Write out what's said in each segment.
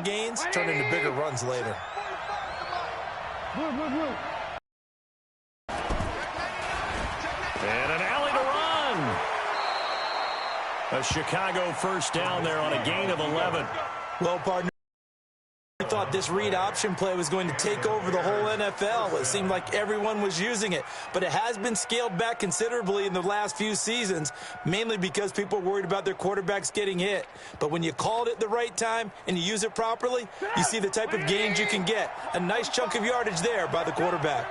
gains turn into bigger runs later. And an alley to run. A Chicago first down there on a gain of 11. Well, partner, I thought this read option play was going to take over the whole NFL. It seemed like everyone was using it, but it has been scaled back considerably in the last few seasons, mainly because people are worried about their quarterbacks getting hit. But when you called it the right time and you use it properly, you see the type of gains you can get. A nice chunk of yardage there by the quarterback.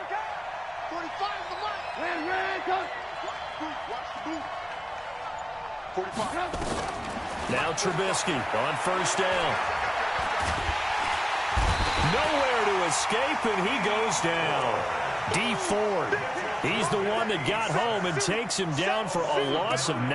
Now Trubisky on first down. Nowhere to escape, and he goes down. D Ford, he's the one that got home and takes him down for a loss of 9.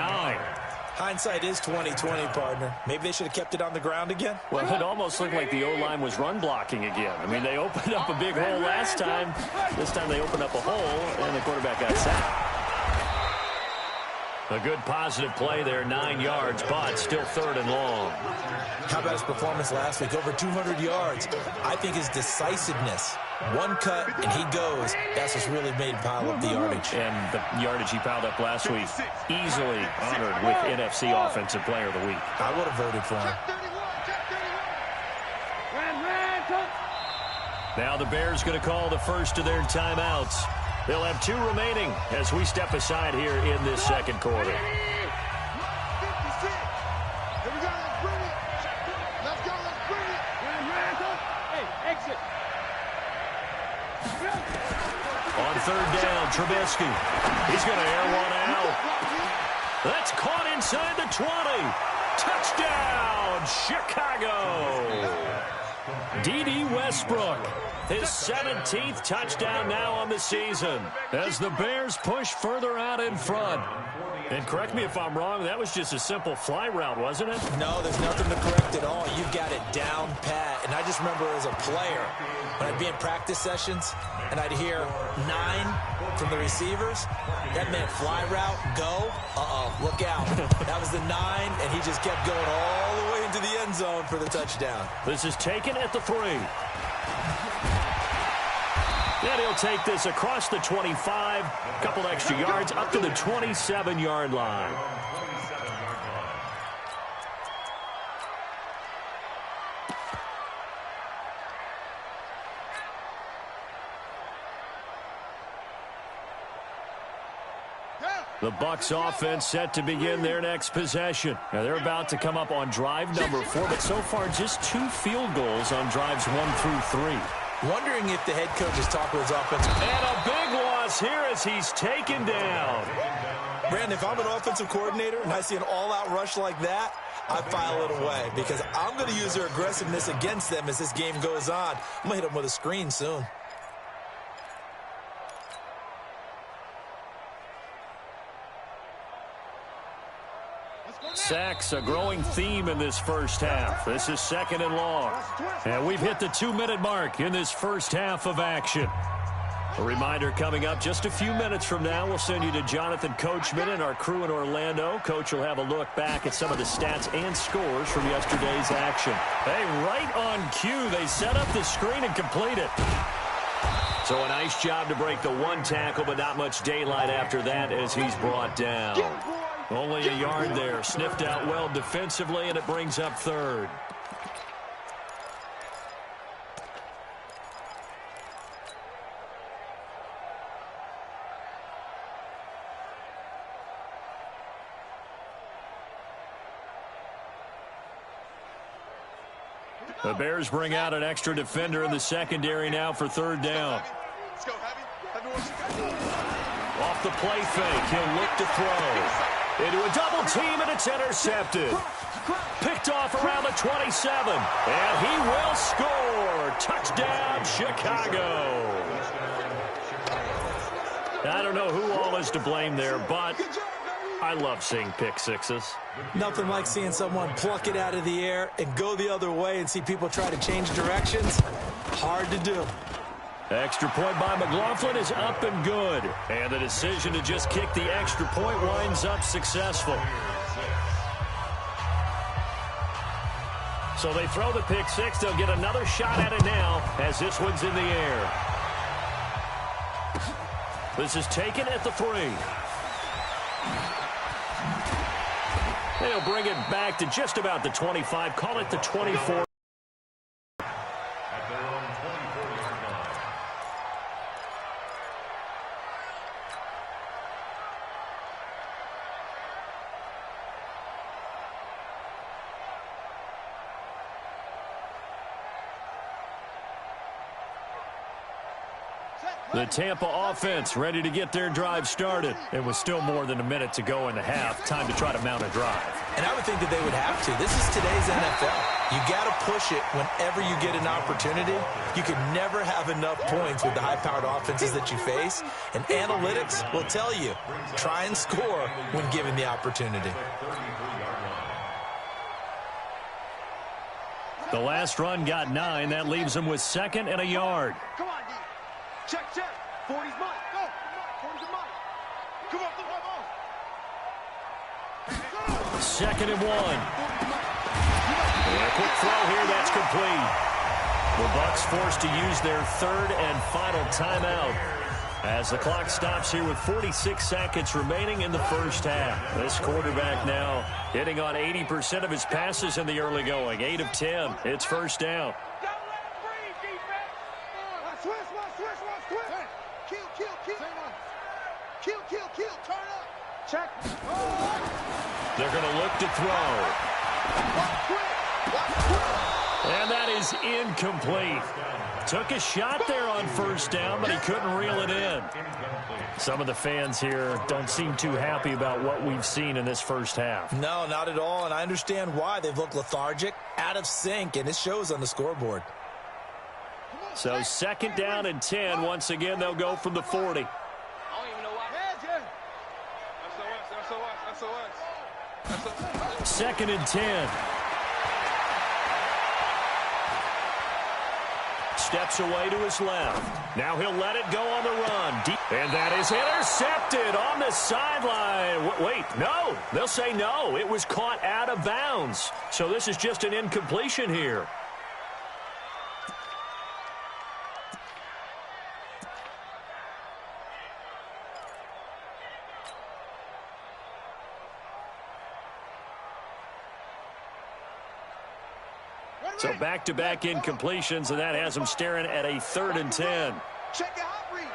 Hindsight is 20/20, partner. Maybe they should have kept it on the ground again. Well, it almost looked like the O-line was run blocking again. I mean, they opened up a big hole last time. This time they opened up a hole, and the quarterback got sacked. A good positive play there, 9 yards, but still 3rd and long. How about his performance last week? Over 200 yards. I think his decisiveness. One cut, and he goes. That's what's really made him pile up the yardage. And the yardage he piled up last week, easily honored with NFC Offensive Player of the Week. I would have voted for him. Now the Bears going to call the first of their timeouts. They'll have 2 remaining as we step aside here in this second quarter. On 3rd down, Trubisky. He's going to air one out. That's caught inside the 20. Touchdown, Chicago. D.D. Westbrook. His 17th touchdown now on the season as the Bears push further out in front. And correct me if I'm wrong, that was just a simple fly route, wasn't it? No, there's nothing to correct at all. You've got it down pat. And I just remember as a player, when I'd be in practice sessions and I'd hear 9 from the receivers, that meant fly route, go, look out. That was the 9, and he just kept going all the way into the end zone for the touchdown. This is taken at the 3. And he'll take this across the 25, a couple extra yards, up to the 27-yard line. The Bucs offense set to begin their next possession. Now they're about to come up on drive number 4, but so far just 2 field goals on drives 1 through 3. Wondering if the head coach is talking to his offensive. And a big loss here as he's taken down. Brandon, if I'm an offensive coordinator and I see an all-out rush like that, I file it away because I'm going to use their aggressiveness against them as this game goes on. I'm going to hit them with a screen soon. Sacks, a growing theme in this first half. This is 2nd and long. And we've hit the 2-minute mark in this first half of action. A reminder coming up just a few minutes from now. We'll send you to Jonathan Coachman and our crew in Orlando. Coach will have a look back at some of the stats and scores from yesterday's action. Hey, right on cue, they set up the screen and complete it. So a nice job to break the 1 tackle, but not much daylight after that as he's brought down. Only a yard there. Sniffed out well defensively, and it brings up 3rd. The Bears bring out an extra defender in the secondary now for 3rd down. Off the play fake, he'll look to throw. Into a double team, and it's intercepted. Picked off around the 27. And he will score. Touchdown, Chicago. I don't know who all is to blame there, but I love seeing pick sixes. Nothing like seeing someone pluck it out of the air and go the other way and see people try to change directions. Hard to do. Extra point by McLaughlin is up and good. And the decision to just kick the extra point winds up successful. So they throw the pick six. They'll get another shot at it now as this one's in the air. This is taken at the 3. They'll bring it back to just about the 25. Call it the 24. The Tampa offense ready to get their drive started. It was still more than a minute to go in the half. Time to try to mount a drive. And I would think that they would have to. This is today's NFL. You got to push it whenever you get an opportunity. You can never have enough points with the high-powered offenses that you face. And analytics will tell you, try and score when given the opportunity. The last run got 9. That leaves them with 2nd and a yard. Come on, D. Check. 40's mine. Go. 40's mine. Come on, come on. 2nd and 1. And a quick throw here. That's complete. The Bucs forced to use their 3rd and final timeout as the clock stops here with 46 seconds remaining in the first half. This quarterback now hitting on 80% of his passes in the early going. 8 of 10. It's first down. Kill. Turn up. Check. They're going to look to throw. And that is incomplete. Took a shot there on first down, but he couldn't reel it in. Some of the fans here don't seem too happy about what we've seen in this first half. No, not at all, and I understand why. They've looked lethargic, out of sync, and it shows on the scoreboard. So 2nd down and 10. Once again, they'll go from the 40. Second and 10. Steps away to his left. Now he'll let it go on the run. And that is intercepted on the sideline. Wait, no. They'll say no. It was caught out of bounds. So this is just an incompletion here. So back-to-back incompletions, and that has them staring at a 3rd and 10. Check your hot read.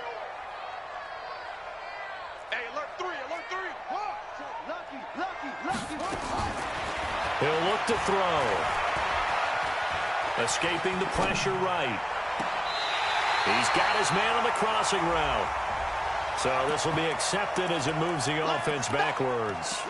Hey, alert 3. Lucky. He'll look to throw. Escaping the pressure right. He's got his man on the crossing route. So this will be accepted as it moves the offense backwards.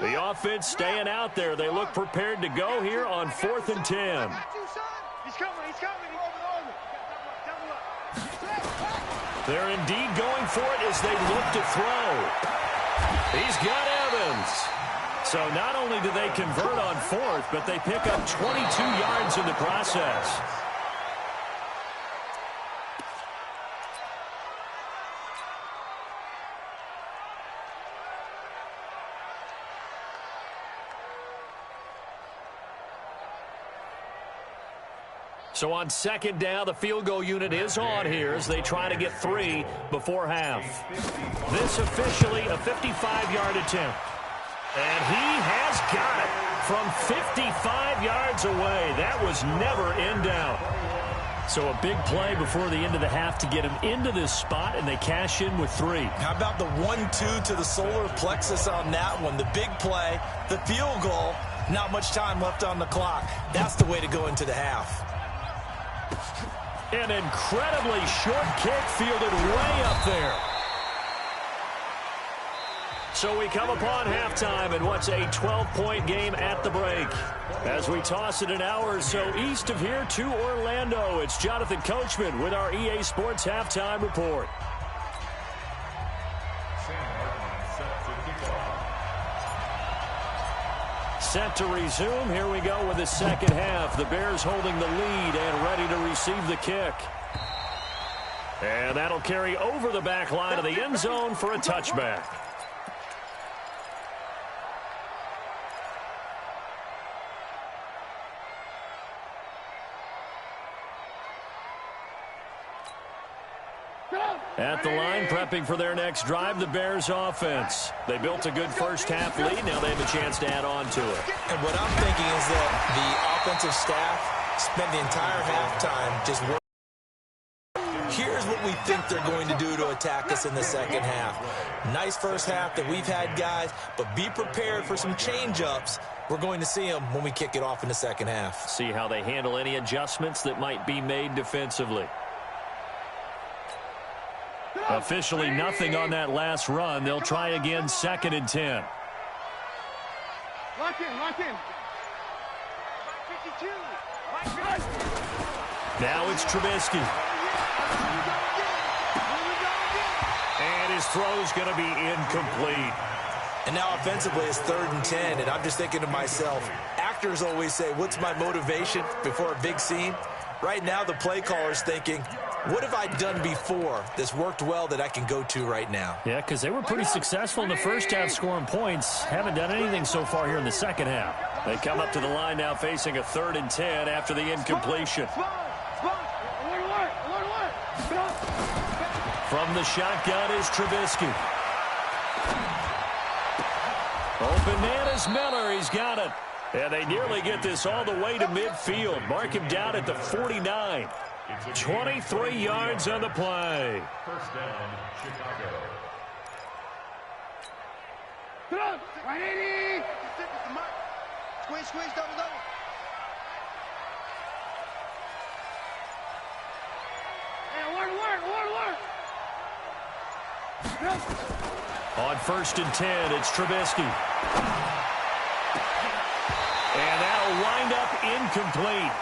The offense staying out there. They look prepared to go here on 4th and 10. He's coming. They're indeed going for it as they look to throw. He's got Evans. So not only do they convert on 4th, but they pick up 22 yards in the process. So on 2nd down, the field goal unit is on here as they try to get 3 before half. This officially a 55-yard attempt. And he has got it from 55 yards away. That was never in doubt. So a big play before the end of the half to get him into this spot, and they cash in with 3. How about the 1-2 to the solar plexus on that one? The big play, the field goal, not much time left on the clock. That's the way to go into the half. An incredibly short kick fielded way up there. So we come upon halftime in what's a 12-point game at the break. As we toss it an hour or so east of here to Orlando, it's Jonathan Coachman with our EA Sports Halftime Report. set to resume. Here we go with the second half. The Bears holding the lead and ready to receive the kick. And that'll carry over the back line of the end zone for a touchback. At the line, prepping for their next drive, the Bears offense. They built a good first half lead. Now they have a chance to add on to it. And what I'm thinking is that the offensive staff spent the entire halftime just working. Here's what we think they're going to do to attack us in the second half. Nice first half that we've had, guys, but be prepared for some change-ups. We're going to see them when we kick it off in the second half. See how they handle any adjustments that might be made defensively. Officially nothing on that last run. They'll try again, 2nd and 10. Lock in, lock in. 52. Now it's Trubisky. And his throw's going to be incomplete. And now offensively it's 3rd and 10, and I'm just thinking to myself, actors always say, what's my motivation before a big scene? Right now the play caller's thinking, what have I done before that's worked well that I can go to right now? Yeah, because they were pretty successful in the first half scoring points. Haven't done anything so far here in the second half. They come up to the line now facing a 3rd and 10 after the incompletion. From the shotgun is Trubisky. Open man is Miller. He's got it. And they nearly get this all the way to midfield. Mark him down at the 49. 23 yards on the play. First down, Chicago. Squeeze, squeeze, double, double. Hey, work. On 1st and 10, it's Trubisky. And that'll wind up incomplete.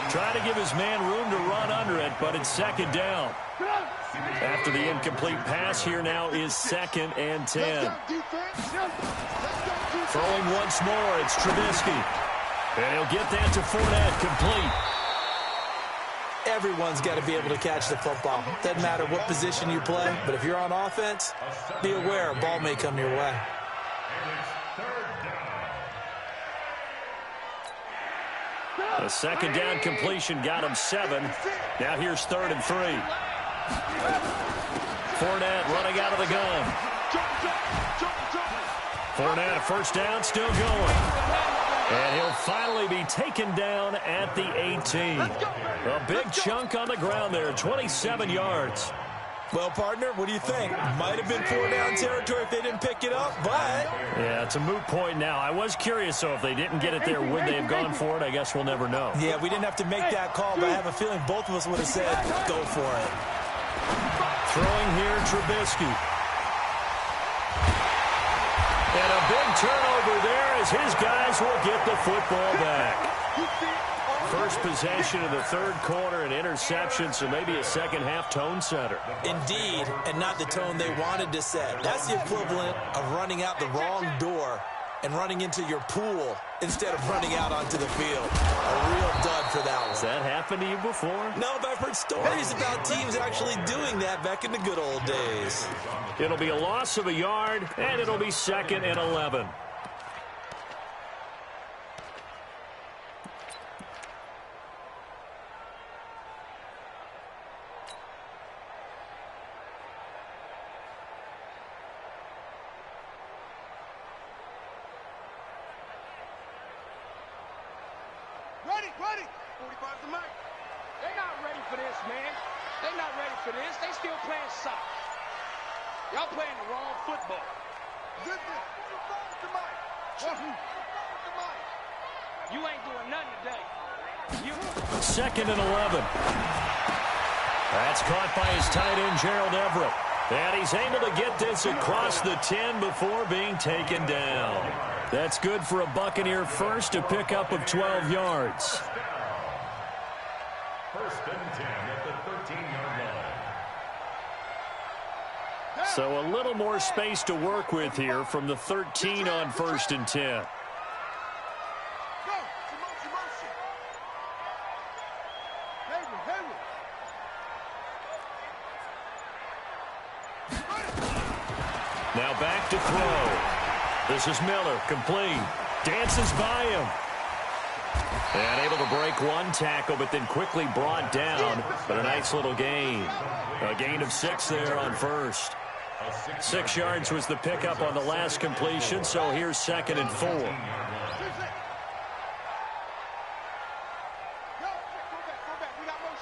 Trying to give his man room to run under it, but it's 2nd down. After the incomplete pass, here now is 2nd and 10. Throwing once more, it's Trubisky. And he'll get that to Fournette, complete. Everyone's got to be able to catch the football. Doesn't matter what position you play, but if you're on offense, be aware a ball may come your way. A 2nd down completion got him 7. Now here's 3rd and 3. Fournette running out of the gun. Fournette, a 1st down, still going. And he'll finally be taken down at the 18. A big chunk on the ground there, 27 yards. Well, partner, what do you think? Might have been 4-down territory if they didn't pick it up, but... Yeah, it's a moot point now. I was curious, so if they didn't get it there, would they have gone for it? I guess we'll never know. Yeah, we didn't have to make that call, but I have a feeling both of us would have said, go for it. Throwing here, Trubisky. And a big turnover there as his guys will get the football back. First possession of the 3rd quarter, an interception, so maybe a second-half tone setter. Indeed, and not the tone they wanted to set. That's the equivalent of running out the wrong door and running into your pool instead of running out onto the field. A real dud for that one. Has that happened to you before? No, but I've heard stories about teams actually doing that back in the good old days. It'll be a loss of a yard, and it'll be 2nd and 11. Ready. 45 to Mike. They're not ready for this, man. They're not ready for this. They still playing soccer. Y'all playing the wrong football. Good. 45 to Mike. 45 to Mike. You ain't doing nothing today. 2nd and 11. That's caught by his tight end, Gerald Everett. And he's able to get this across the 10 before being taken down. That's good for a Buccaneer first, a pickup of 12 yards. 1st and 10 at the 13-yard line. So a little more space to work with here from the 13 on 1st and 10. Now back to throw. This is Miller, complete. Dances by him. And able to break one tackle, but then quickly brought down. But a nice little gain. A gain of 6 there on first. 6 yards was the pickup on the last completion, so here's 2nd and 4.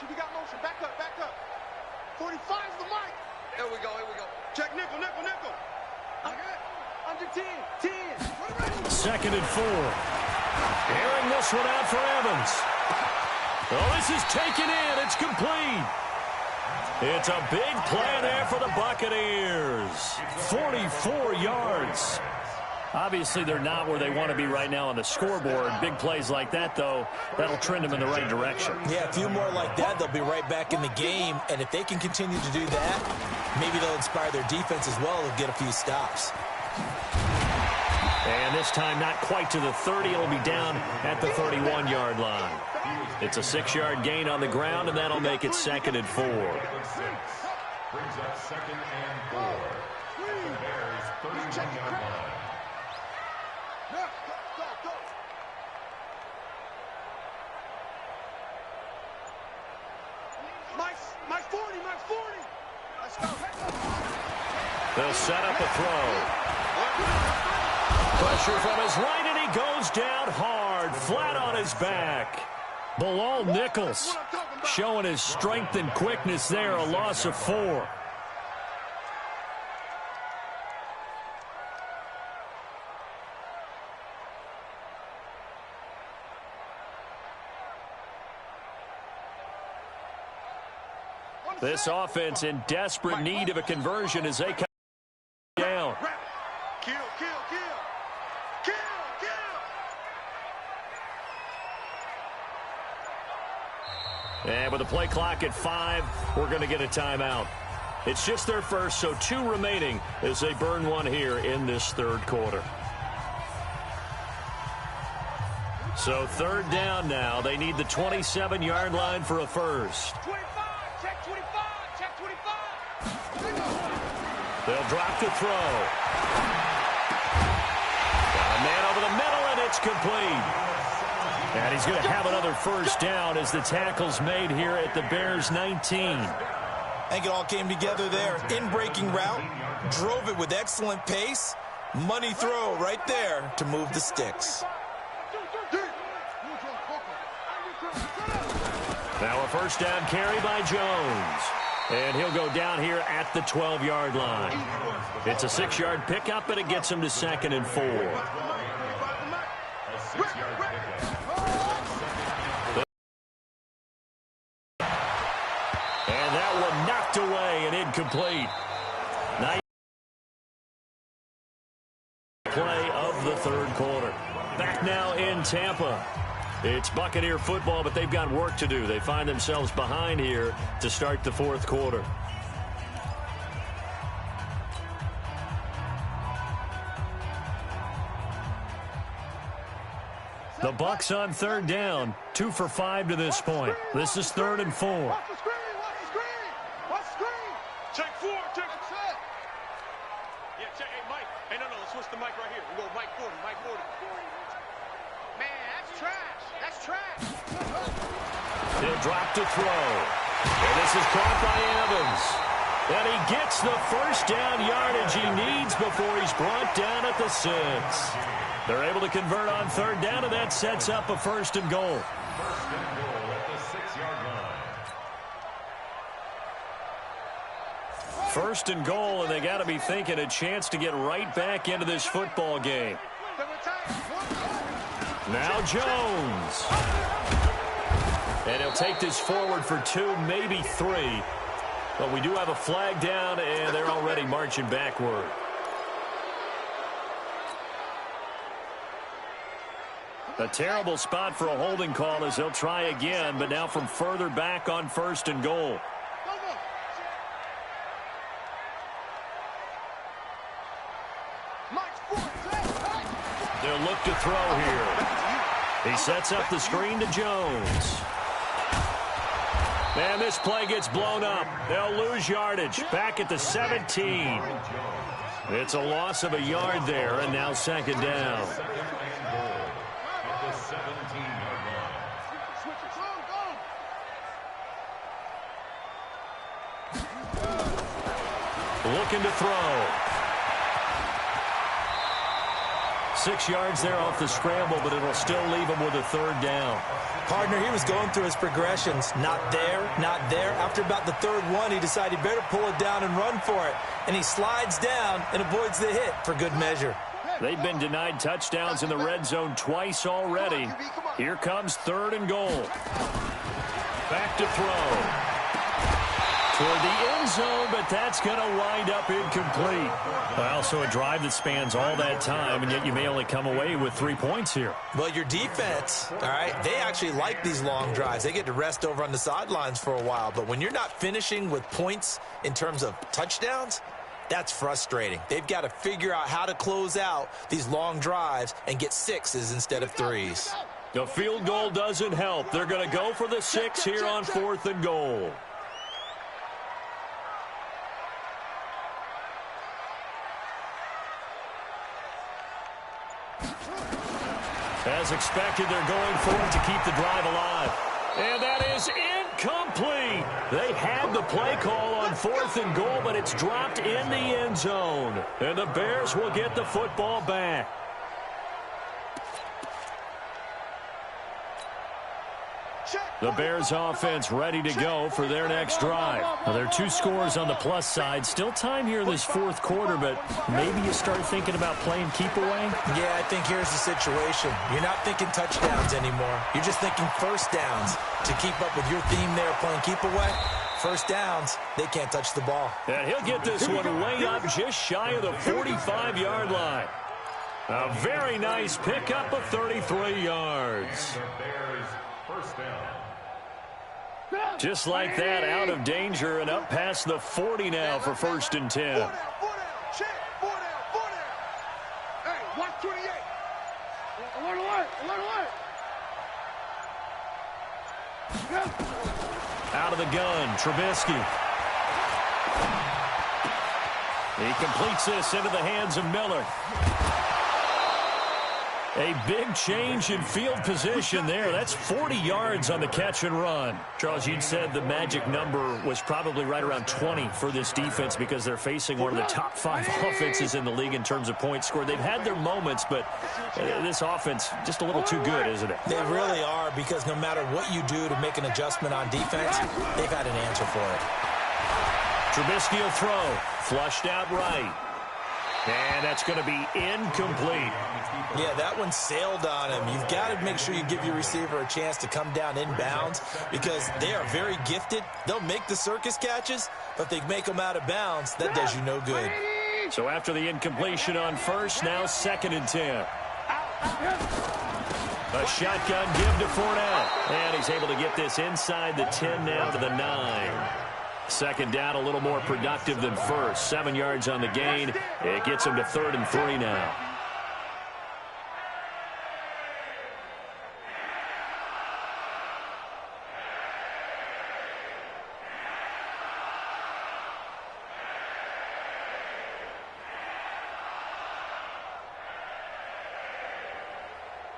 We got motion. Back up. 45's the mic. Here we go. Check nickel. Under 10. 2nd and 4. Airing this one out for Evans. Oh, this is taken in. It's complete. It's a big play there for the Buccaneers. 44 yards. Obviously, they're not where they want to be right now on the scoreboard. Big plays like that, though, that'll trend them in the right direction. Yeah, a few more like that, they'll be right back in the game. And if they can continue to do that, maybe they'll inspire their defense as well to get a few stops. And this time, not quite to the 30. It'll be down at the 31-yard line. It's a 6-yard gain on the ground, and that'll make it 2nd and 4. Brings up 2nd and 4. The Bears' 31-yard line. Go. Mike 40. Let's go. They'll set up a throw. Pressure from his right, and he goes down hard, flat on his back. Bilal Nichols showing his strength and quickness there, a loss of 4. This offense in desperate need of a conversion as they come down. Kill. And with the play clock at 5, we're going to get a timeout. It's just their first, so 2 remaining as they burn one here in this 3rd quarter. So 3rd down now. They need the 27-yard line for a first. 25. Check 25. They'll drop to throw. Got a man over the middle, and it's complete. And he's going to have another first down as the tackle's made here at the Bears' 19. I think it all came together there. In-breaking route, drove it with excellent pace. Money throw right there to move the sticks. Now a first down carry by Jones. And he'll go down here at the 12-yard line. It's a 6-yard pickup, and it gets him to 2nd and 4. And that one knocked away and incomplete. Nice play of the 3rd quarter. Back now in Tampa. It's Buccaneer football, but they've got work to do. They find themselves behind here to start the 4th quarter. The Bucs on 3rd down, 2 for 5 to this point. This is 3rd and 4. Watch the screen. Check 4. Yeah, check. Hey, Mike. Hey, no, let's switch the mic right here. We go Mike 40. Man, that's trash. He'll drop to throw. And this is caught by Evans. And he gets the first down yardage he needs before he's brought down at the 6. They're able to convert on 3rd down, and that sets up a 1st and goal. 1st and goal at the 6-yard line. 1st and goal, and they got to be thinking a chance to get right back into this football game. Now Jones. And he'll take this forward for 2, maybe 3. But we do have a flag down, and they're already marching backward. A terrible spot for a holding call as they'll try again, but now from further back on 1st and goal. They'll look to throw here. He sets up the screen to Jones. And this play gets blown up. They'll lose yardage. Back at the 17. It's a loss of a yard there, and now second down. Second and goal at the 17-yard line. Looking to throw. 6 yards there off the scramble, but it'll still leave him with a third down. Partner, he was going through his progressions. Not there, not there. After about the third one, he decided he better pull it down and run for it. And he slides down and avoids the hit for good measure. They've been denied touchdowns in the red zone twice already. Here comes third and goal. Back to throw. Toward the end zone, but that's going to wind up incomplete. Well, so a drive that spans all that time, and yet you may only come away with 3 points here. Well, your defense, all right, they actually like these long drives. They get to rest over on the sidelines for a while. But when you're not finishing with points in terms of touchdowns, that's frustrating. They've got to figure out how to close out these long drives and get 6s instead of 3s. The field goal doesn't help. They're going to go for the 6 here on 4th and goal. As expected, they're going for it to keep the drive alive. And that is incomplete. They had the play call on 4th and goal, but it's dropped in the end zone. And the Bears will get the football back. The Bears offense ready to go for their next drive. Well, there are 2 scores on the plus side. Still time here in this 4th quarter, but maybe you start thinking about playing keep away? Yeah, I think here's the situation. You're not thinking touchdowns anymore. You're just thinking first downs. To keep up with your theme there, playing keep away, first downs, they can't touch the ball. And he'll get this one way up just shy of the 45-yard line. A very nice pickup of 33 yards. The Bears first down. Just like that, out of danger and up past the 40 now for 1st and 10. 4 down, check, 4 down. Hey, watch 28. Alert. Out of the gun, Trubisky. He completes this into the hands of Miller. A big change in field position there. That's 40 yards on the catch and run. Charles, you'd said the magic number was probably right around 20 for this defense because they're facing one of the top 5 offenses in the league in terms of points scored. They've had their moments, but this offense just a little too good, isn't it? They really are, because no matter what you do to make an adjustment on defense, they've had an answer for it. Trubisky will throw. Flushed out right. And that's going to be incomplete. Yeah, that one sailed on him. You've got to make sure you give your receiver a chance to come down inbounds because they are very gifted. They'll make the circus catches, but if they make them out of bounds, that does you no good. So after the incompletion on first, now 2nd and 10. A shotgun give to Fournette. And he's able to get this inside the 10 now to the 9. Second down, a little more productive than first. 7 yards on the gain. It gets him to 3rd and 3 now.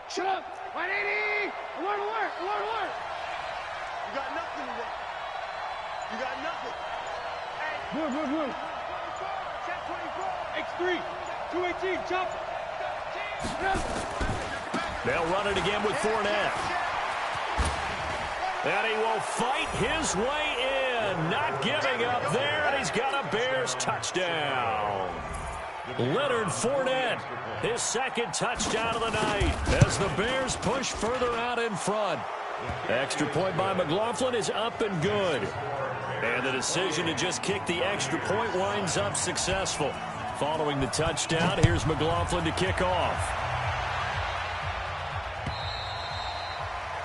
Shut up. 180. Alert. You got nothing today. You got nothing. Good. Check 24. X3. 218. Jump. They'll run it again with Fournette. And he will fight his way in. Not giving up there, and he's got a Bears touchdown. Leonard Fournette, his 2nd touchdown of the night as the Bears push further out in front. Extra point by McLaughlin is up and good. And the decision to just kick the extra point winds up successful. Following the touchdown, here's McLaughlin to kick off.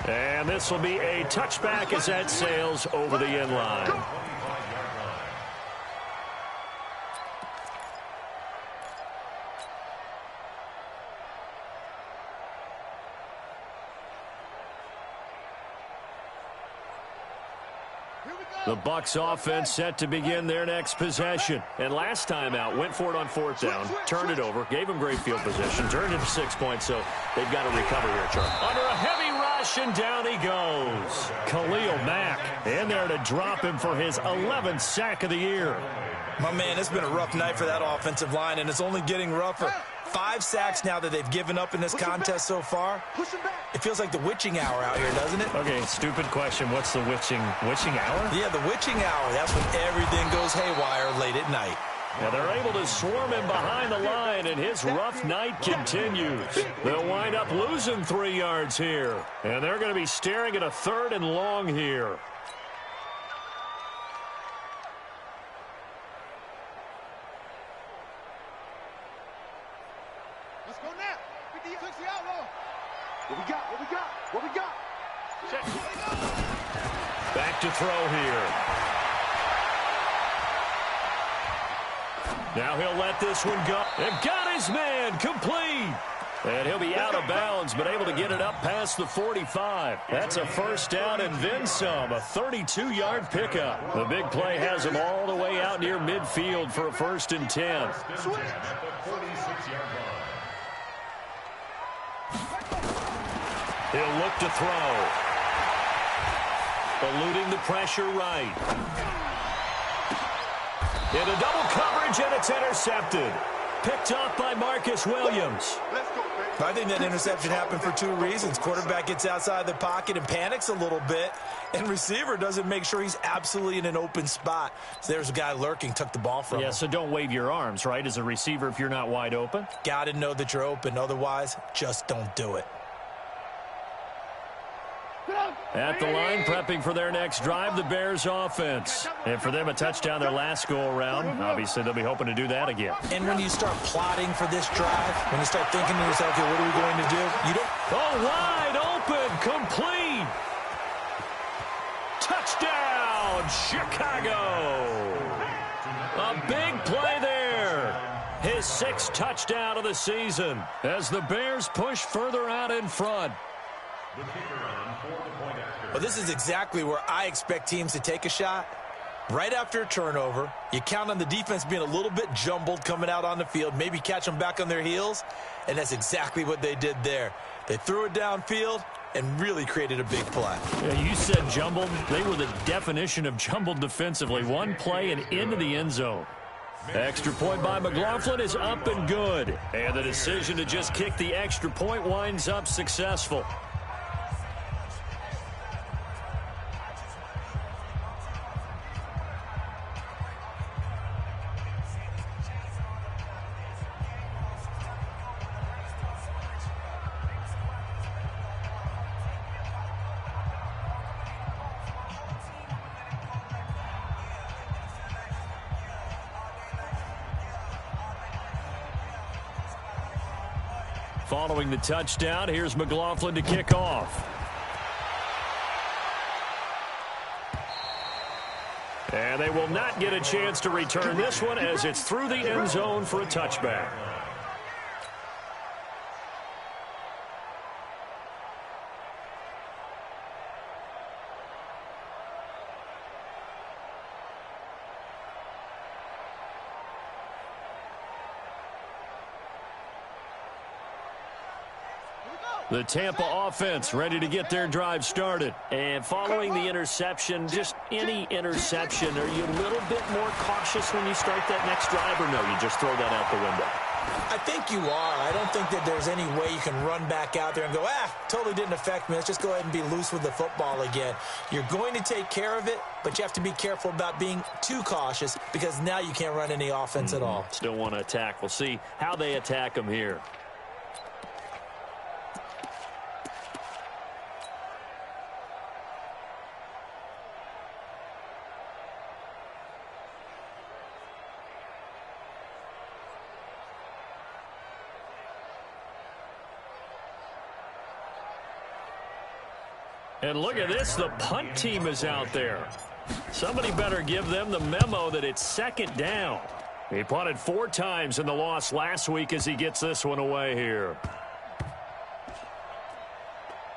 And this will be a touchback as that sails over the end line. The Bucs offense set to begin their next possession. And last time out, went for it on fourth down, turned it over, gave them great field position, turned it to 6 points, so they've got to recover here, Charlie. Under a heavy rush, and down he goes. Khalil Mack in there to drop him for his 11th sack of the year. My man, it's been a rough night for that offensive line, and it's only getting rougher. 5 sacks now that they've given up in this contest so far. It feels like the witching hour out here, doesn't it? Okay, stupid question. What's the witching hour? Yeah, the witching hour. That's when everything goes haywire late at night. Now they're able to swarm him behind the line, and his rough night continues. They'll wind up losing 3 yards here, and they're going to be staring at a 3rd and long here. Let's go now. 50 outlaw. What we got? What we got? What we got? Check. Back to throw here. Now he'll let this one go. And got his man complete. And he'll be out of bounds, but able to get it up past the 45. That's a 1st down and then some, a 32-yard pickup. The big play has him all the way out near midfield for a 1st and 10. He'll look to throw. Eluding the pressure right. Into double coverage, and it's intercepted. Picked off by Marcus Williams. I think that interception happened for 2 reasons. Quarterback gets outside the pocket and panics a little bit, and receiver doesn't make sure he's absolutely in an open spot. So there's a guy lurking, took the ball from him. Yeah, so don't wave your arms, right, as a receiver if you're not wide open. Got to know that you're open. Otherwise, just don't do it. At the line, prepping for their next drive, the Bears offense. And for them, a touchdown their last go-around. Obviously, they'll be hoping to do that again. And when you start plotting for this drive, when you start thinking to yourself, okay, what are we going to do? You don't... Oh, wide open, complete. Touchdown, Chicago. A big play there. His 6th touchdown of the season as the Bears push further out in front. Well, this is exactly where I expect teams to take a shot. Right after a turnover, you count on the defense being a little bit jumbled coming out on the field, maybe catch them back on their heels, and that's exactly what they did there. They threw it downfield and really created a big play. Yeah, you said jumbled. They were the definition of jumbled defensively. One play and into the end zone. Extra point by McLaughlin is up and good. And the decision to just kick the extra point winds up successful. Following the touchdown, here's McLaughlin to kick off. And they will not get a chance to return this one as it's through the end zone for a touchback. The Tampa offense ready to get their drive started. And following the interception, just any interception, are you a little bit more cautious when you start that next drive, or no, you just throw that out the window? I think you are. I don't think that there's any way you can run back out there and go, totally didn't affect me. Let's just go ahead and be loose with the football again. You're going to take care of it, but you have to be careful about being too cautious because now you can't run any offense at all. Still want to attack. We'll see how they attack them here. And look at this, the punt team is out there. Somebody better give them the memo that it's 2nd down. He punted 4 times in the loss last week as he gets this one away here.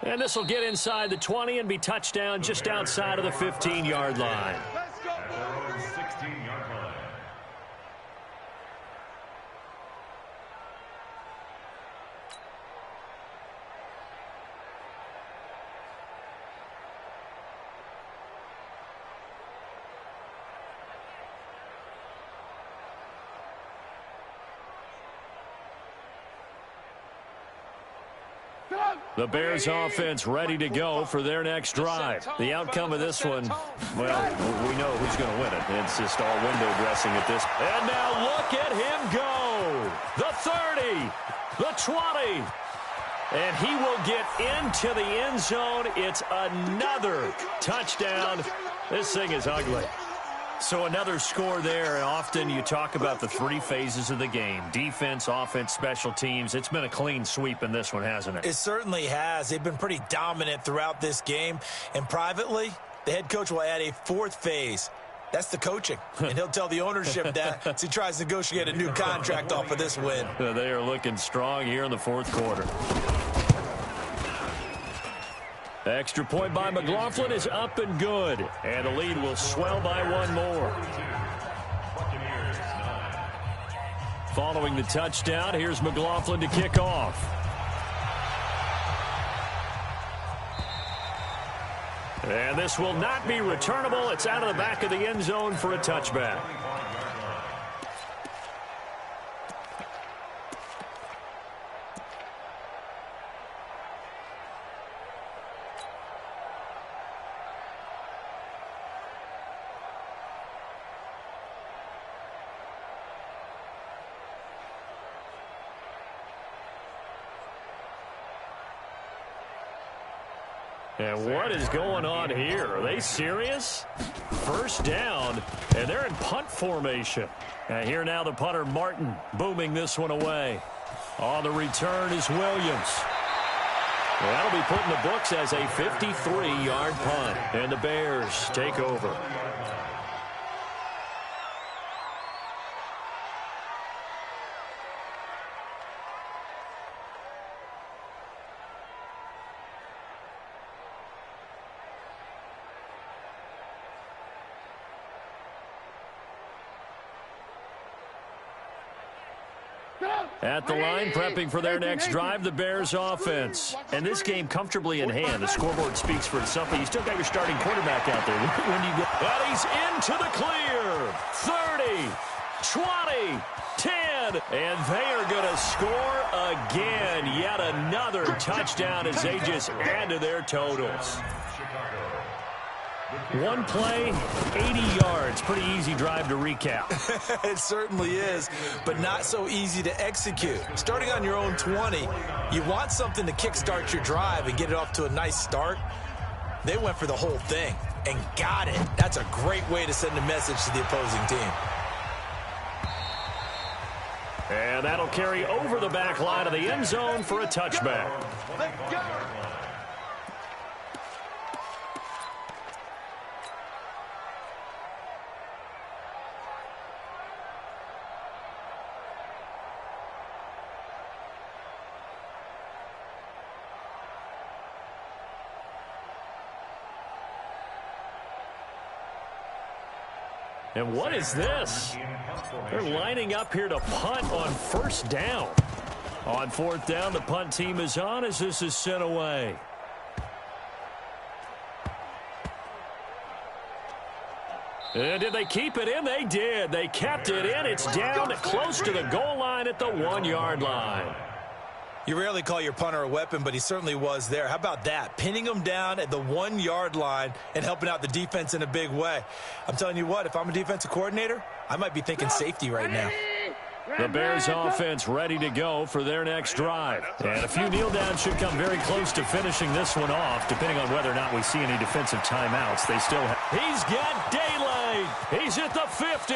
And this will get inside the 20 and be touchdown just outside of the 15-yard line. Let's go, At their own 16-yard line. The Bears offense ready to go for their next drive. The outcome of this one, well, we know who's going to win it. It's just all window dressing at this. And now look at him go. The 30, the 20. And he will get into the end zone. It's another touchdown. This thing is ugly. So another score there, and often you talk about the three phases of the game. Defense, offense, special teams. It's been a clean sweep in this one, hasn't it? It certainly has. They've been pretty dominant throughout this game. And privately, the head coach will add a fourth phase. That's the coaching. And he'll tell the ownership that as he tries to negotiate a new contract off of this win. They are looking strong here in the fourth quarter. Extra point by McLaughlin is up and good. And the lead will swell by one more. Following the touchdown, here's McLaughlin to kick off. And this will not be returnable. It's out of the back of the end zone for a touchback. And what is going on here? Are they serious? First down, and they're in punt formation. And here now the punter, Martin, booming this one away. On the return is Williams. Well, that'll be put in the books as a 53-yard punt. And the Bears take over. At the line, prepping for their next drive, the Bears offense. And this game comfortably in hand. The scoreboard speaks for itself, but you still got your starting quarterback out there. When you go, and he's into the clear. 30, 20, 10, and they are going to score again. Yet another touchdown as they just add to their totals. One play, 80 yards. Pretty easy drive to recap. It certainly is, but not so easy to execute. Starting on your own 20, you want something to kickstart your drive and get it off to a nice start. They went for the whole thing and got it. That's a great way to send a message to the opposing team. And that'll carry over the back line of the end zone for a touchback. Let's go. And what is this? They're lining up here to punt on first down. On fourth down, the punt team is on as this is sent away. And did they keep it in? They did. They kept it in. It's down close to the goal line at the 1-yard line. You rarely call your punter a weapon, but he certainly was there. How about that? Pinning him down at the 1-yard line and helping out the defense in a big way. I'm telling you what, if I'm a defensive coordinator, I might be thinking safety right now. The Bears offense ready to go for their next drive. And a few kneel downs should come very close to finishing this one off, depending on whether or not we see any defensive timeouts. They still have. He's got daylight. He's at the 50.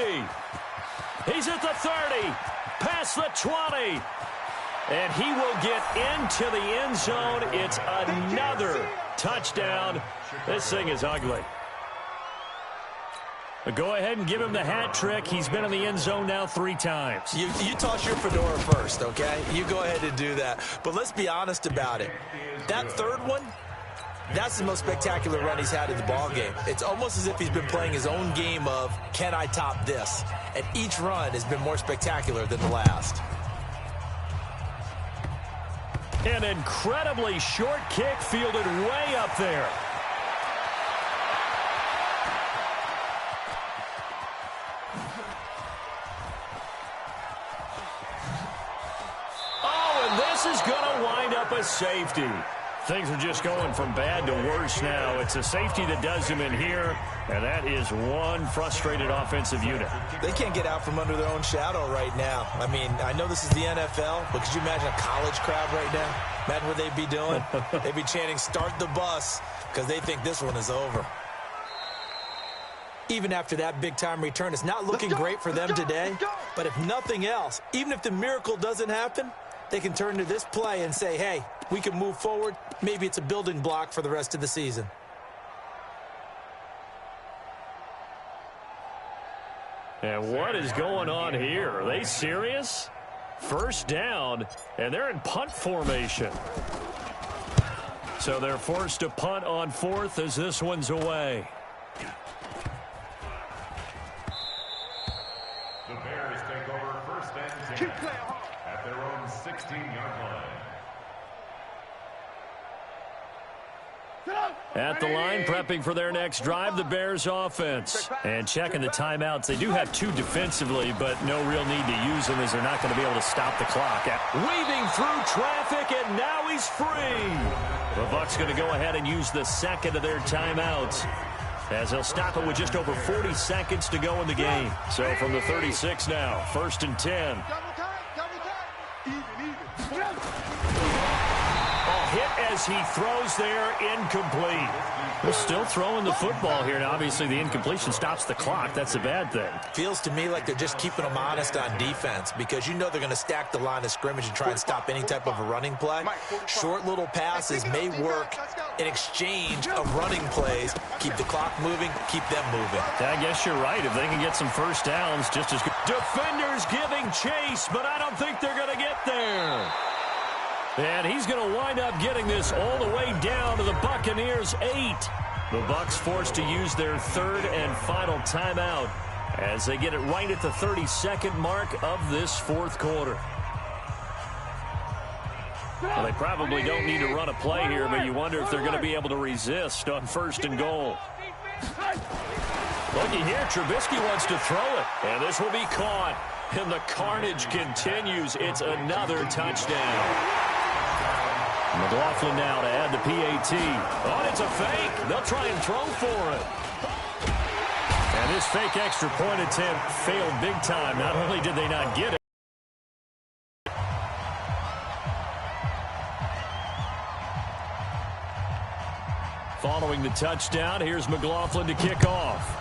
He's at the 30. Past the 20. And he will get into the end zone. It's another touchdown. This thing is ugly. Go ahead and give him the hat trick. He's been in the end zone now 3 times. You toss your fedora first, okay? You go ahead and do that. But let's be honest about it. That third one, that's the most spectacular run he's had in the ballgame. It's almost as if he's been playing his own game of, can I top this? And each run has been more spectacular than the last. An incredibly short kick fielded way up there. Oh, and this is going to wind up a safety. Things are just going from bad to worse now. It's a safety that does him in here, and that is one frustrated offensive unit. They can't get out from under their own shadow right now. I mean, I know this is the NFL, but could you imagine a college crowd right now? Imagine what they'd be doing. They'd be chanting, "Start the bus," because they think this one is over. Even after that big-time return, it's not looking great for them today. But if nothing else, even if the miracle doesn't happen, they can turn to this play and say, hey, we can move forward. Maybe it's a building block for the rest of the season. And what is going on here? Are they serious? First down, and they're in punt formation. So they're forced to punt on 4th as this one's away. The Bears take over 1st and 10 at their own 16-yard line. At the line, prepping for their next drive, the Bears offense. And checking the timeouts. They do have 2 defensively, but no real need to use them as they're not going to be able to stop the clock. Weaving through traffic, and now he's free. The Bucs going to go ahead and use the second of their timeouts, as they'll stop it with just over 40 seconds to go in the game. So from the 36 now, 1st and 10. Hit as he throws there, incomplete. We're still throwing the football here, and obviously the incompletion stops the clock. That's a bad thing. Feels to me like they're just keeping them honest on defense, because you know they're going to stack the line of scrimmage and try and stop any type of a running play. Short little passes may work in exchange of running plays. Keep the clock moving, keep them moving. I guess you're right. If they can get some first downs, just as good. Defenders giving chase, but I don't think they're going to get there. And he's going to wind up getting this all the way down to the Buccaneers' 8. The Bucs forced to use their 3rd and final timeout as they get it right at the 32nd mark of this 4th quarter. Well, they probably don't need to run a play here, but you wonder if they're going to be able to resist on 1st and goal. Looky here, Trubisky wants to throw it, and this will be caught. And the carnage continues. It's another touchdown. McLaughlin now to add the PAT. Oh, it's a fake. They'll try and throw for it. And this fake extra point attempt failed big time. Not only did they not get it, following the touchdown, here's McLaughlin to kick off.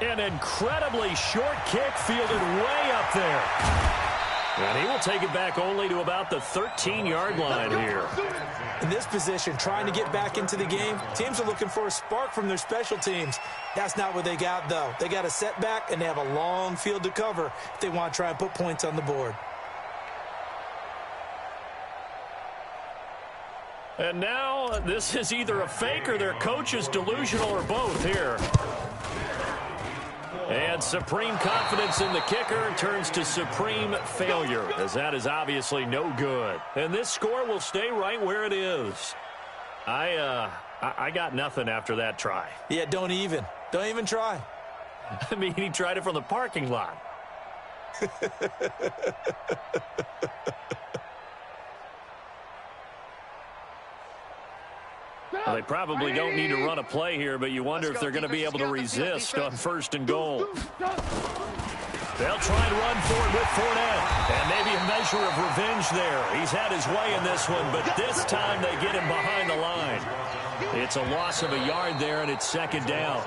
An incredibly short kick fielded way up there. And he will take it back only to about the 13-yard line here. In this position, trying to get back into the game, teams are looking for a spark from their special teams. That's not what they got, though. They got a setback, and they have a long field to cover if they want to try and put points on the board. And now this is either a fake or their coach is delusional or both here. And supreme confidence in the kicker turns to supreme failure, as that is obviously no good. And this score will stay right where it is. I got nothing after that try. Yeah, don't even try. I mean, he tried it from the parking lot. Well, they probably don't need to run a play here, but you wonder if they're going to be able to resist on 1st and goal. They'll try and run for it with Fournette. And maybe a measure of revenge there. He's had his way in this one, but this time they get him behind the line. It's a loss of a yard there, and it's 2nd down.